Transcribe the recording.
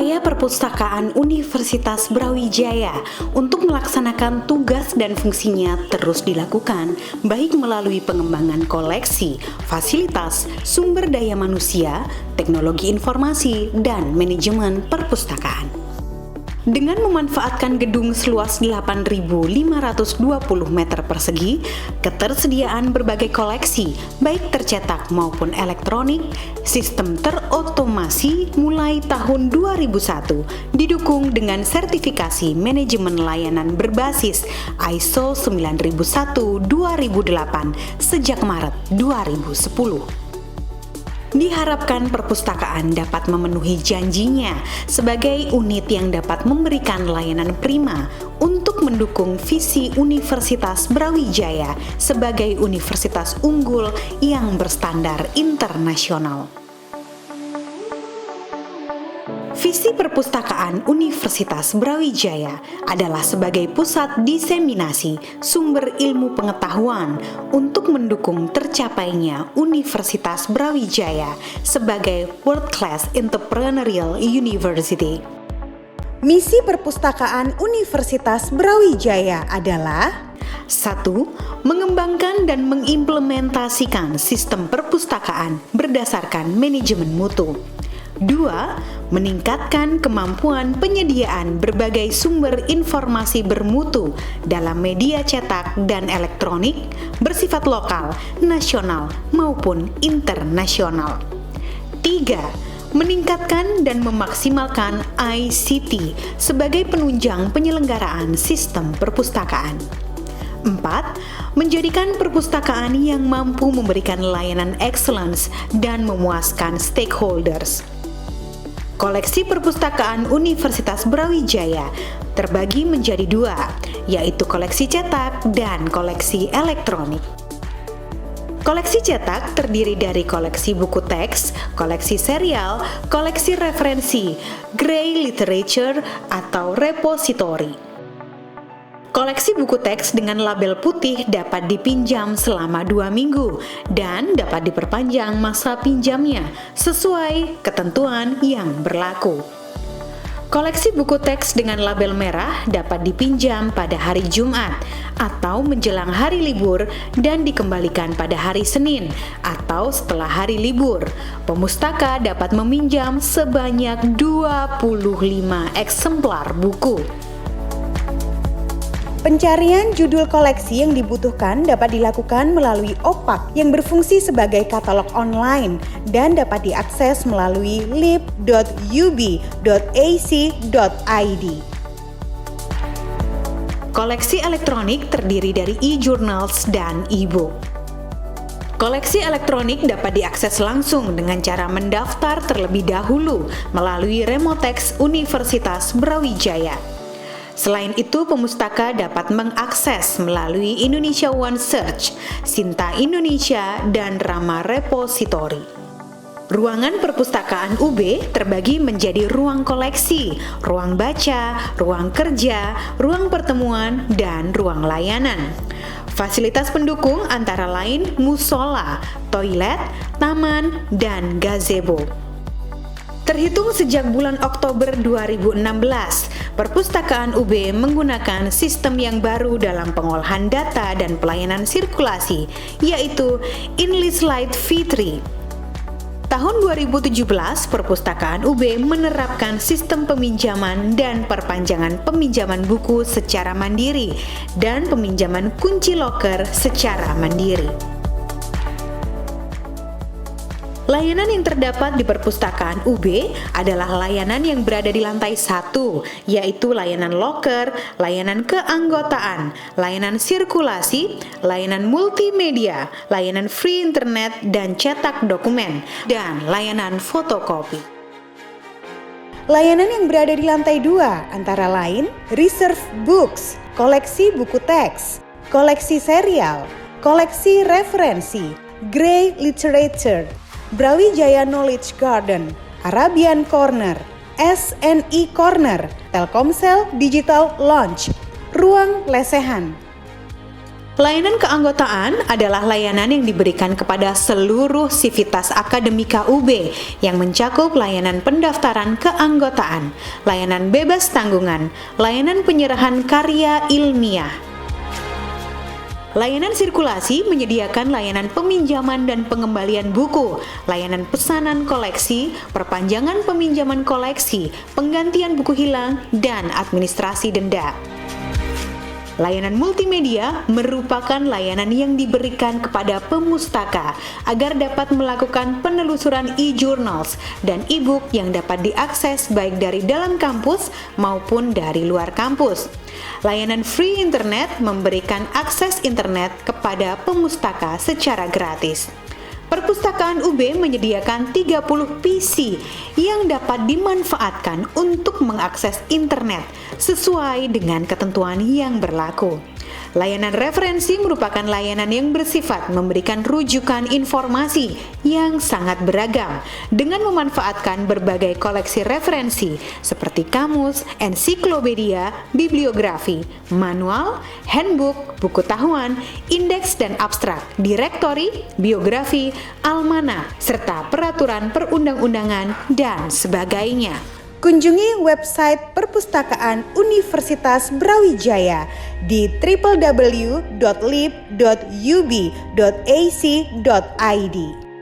Upaya Perpustakaan Universitas Brawijaya untuk melaksanakan tugas dan fungsinya terus dilakukan, baik melalui pengembangan koleksi, fasilitas, sumber daya manusia, teknologi informasi, dan manajemen perpustakaan. Dengan memanfaatkan gedung seluas 8.520 meter persegi, ketersediaan berbagai koleksi, baik tercetak maupun elektronik, sistem terotomasi mulai tahun 2001, didukung dengan sertifikasi manajemen layanan berbasis ISO 9001-2008 sejak Maret 2010. Diharapkan perpustakaan dapat memenuhi janjinya sebagai unit yang dapat memberikan layanan prima untuk mendukung visi Universitas Brawijaya sebagai universitas unggul yang berstandar internasional. Visi Perpustakaan Universitas Brawijaya adalah sebagai pusat diseminasi sumber ilmu pengetahuan untuk mendukung tercapainya Universitas Brawijaya sebagai World Class Entrepreneurial University. Misi Perpustakaan Universitas Brawijaya adalah 1. Mengembangkan dan mengimplementasikan sistem perpustakaan berdasarkan manajemen mutu. 2. Meningkatkan kemampuan penyediaan berbagai sumber informasi bermutu dalam media cetak dan elektronik bersifat lokal, nasional, maupun internasional. 3. Meningkatkan dan memaksimalkan ICT sebagai penunjang penyelenggaraan sistem perpustakaan. 4. Menjadikan perpustakaan yang mampu memberikan layanan excellence dan memuaskan stakeholders. Koleksi perpustakaan Universitas Brawijaya terbagi menjadi 2, yaitu koleksi cetak dan koleksi elektronik. Koleksi cetak terdiri dari koleksi buku teks, koleksi serial, koleksi referensi, gray literature atau repository. Koleksi buku teks dengan label putih dapat dipinjam selama 2 minggu dan dapat diperpanjang masa pinjamnya sesuai ketentuan yang berlaku. Koleksi buku teks dengan label merah dapat dipinjam pada hari Jumat atau menjelang hari libur dan dikembalikan pada hari Senin atau setelah hari libur. Pemustaka dapat meminjam sebanyak 25 eksemplar buku. Pencarian judul koleksi yang dibutuhkan dapat dilakukan melalui OPAK yang berfungsi sebagai katalog online dan dapat diakses melalui lib.ub.ac.id. Koleksi elektronik terdiri dari e-journals dan e-book. Koleksi elektronik dapat diakses langsung dengan cara mendaftar terlebih dahulu melalui Remotex Universitas Brawijaya. Selain itu, pemustaka dapat mengakses melalui Indonesia One Search, Sinta Indonesia, dan Rama Repository. Ruangan perpustakaan UB terbagi menjadi ruang koleksi, ruang baca, ruang kerja, ruang pertemuan, dan ruang layanan. Fasilitas pendukung antara lain musola, toilet, taman, dan gazebo. Terhitung sejak bulan Oktober 2016, Perpustakaan UB menggunakan sistem yang baru dalam pengolahan data dan pelayanan sirkulasi, yaitu InListLite V3. Tahun 2017, Perpustakaan UB menerapkan sistem peminjaman dan perpanjangan peminjaman buku secara mandiri dan peminjaman kunci loker secara mandiri. Layanan yang terdapat di Perpustakaan UB adalah layanan yang berada di lantai 1, yaitu layanan loker, layanan keanggotaan, layanan sirkulasi, layanan multimedia, layanan free internet dan cetak dokumen, dan layanan fotokopi. Layanan yang berada di lantai 2 antara lain Reserve Books, koleksi buku teks, koleksi serial, koleksi referensi, Gray Literature, Brawijaya Knowledge Garden, Arabian Corner, SNI Corner, Telkomsel Digital Lounge, Ruang Lesehan. Layanan keanggotaan adalah layanan yang diberikan kepada seluruh sivitas akademika UB yang mencakup layanan pendaftaran keanggotaan, layanan bebas tanggungan, layanan penyerahan karya ilmiah. Layanan sirkulasi menyediakan layanan peminjaman dan pengembalian buku, layanan pesanan koleksi, perpanjangan peminjaman koleksi, penggantian buku hilang, dan administrasi denda. Layanan multimedia merupakan layanan yang diberikan kepada pemustaka agar dapat melakukan penelusuran e-journals dan e-book yang dapat diakses baik dari dalam kampus maupun dari luar kampus. Layanan free internet memberikan akses internet kepada pemustaka secara gratis. Perpustakaan UB menyediakan 30 PC yang dapat dimanfaatkan untuk mengakses internet sesuai dengan ketentuan yang berlaku. Layanan referensi merupakan layanan yang bersifat memberikan rujukan informasi yang sangat beragam dengan memanfaatkan berbagai koleksi referensi seperti kamus, ensiklopedia, bibliografi, manual, handbook, buku tahuan, indeks dan abstrak, direktori, biografi, almanak, serta peraturan perundang-undangan dan sebagainya. Kunjungi website Perpustakaan Universitas Brawijaya di www.lib.ub.ac.id.